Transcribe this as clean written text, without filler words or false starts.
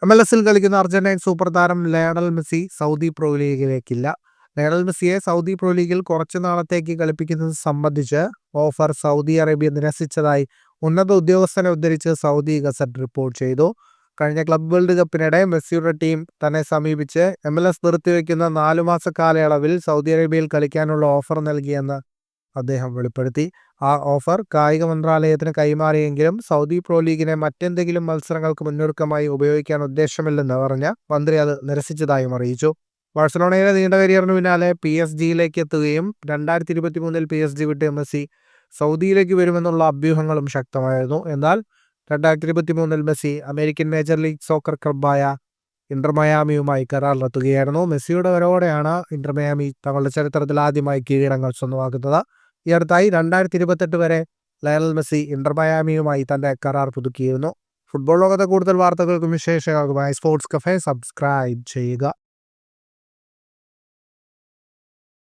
MLS-ൽ കളിക്കുന്ന Argentine super താരം Lionel Messi Saudi pro ലീഗിലേക്കില്ല. ലയണൽ മെസ്സിയെ സൗദി പ്രോ ലീഗിൽ കുറച്ചു നാളത്തേക്ക് കളിപ്പിക്കുന്നത് സംബന്ധിച്ച് ഓഫർ സൗദി അറേബ്യ നിരസിച്ചതായി ഉന്നത ഉദ്യോഗസ്ഥനെ ഉദ്ധരിച്ച് സൗദി ഗസറ്റ് റിപ്പോർട്ട് ചെയ്തു. കഴിഞ്ഞ ക്ലബ് വേൾഡ് കപ്പിനിടെ മെസ്സിയുടെ ടീം തന്നെ സമീപിച്ച് MLS നിർത്തിവെക്കുന്ന 4 മാസ കാലയളവിൽ സൗദി അറേബ്യയിൽ കളിക്കാനുള്ള ഓഫർ നൽകിയെന്ന് അദ്ദേഹം വെളിപ്പെടുത്തി. ആ ഓഫർ കായിക മന്ത്രാലയത്തിന് കൈമാറിയെങ്കിലും സൗദി പ്രോ ലീഗിനെ മറ്റെന്തെങ്കിലും മത്സരങ്ങൾക്ക് മുന്നൊരുക്കമായി ഉപയോഗിക്കാൻ ഉദ്ദേശമില്ലെന്ന് പറഞ്ഞ മന്ത്രി അത് നിരസിച്ചതായും അറിയിച്ചു. ബാഴ്സലോണയിലെ നീണ്ട കരിയറിന് പിന്നാലെ PSG-യിലേക്ക് എത്തുകയും 2023 PSG വിട്ട് മെസ്സി സൗദിയിലേക്ക് വരുമെന്നുള്ള അഭ്യൂഹങ്ങളും ശക്തമായിരുന്നു. എന്നാൽ 2023 Messi American major league soccer ക്ലബ്ബായ ഇന്റർ മയാമിയുമായി കരാറിലെത്തുകയായിരുന്നു. മെസ്സിയുടെ വരവോടെയാണ് ഇന്റർ മയാമി തങ്ങളുടെ ചരിത്രത്തിൽ ആദ്യമായി കിരീടങ്ങൾ സ്വന്തമാക്കുന്നത്. ഈ അടുത്തായി 2028 വരെ ലയണൽ മെസ്സി ഇന്റർ മയാമിയുമായി തന്റെ കരാർ പുതുക്കിയിരുന്നു. ഫുട്ബോൾ ലോകത്തെ കൂടുതൽ വാർത്തകൾക്കും വിശേഷങ്ങൾക്കുമായി സ്പോർട്സ് കഫേ സബ്സ്ക്രൈബ് ചെയ്യുക.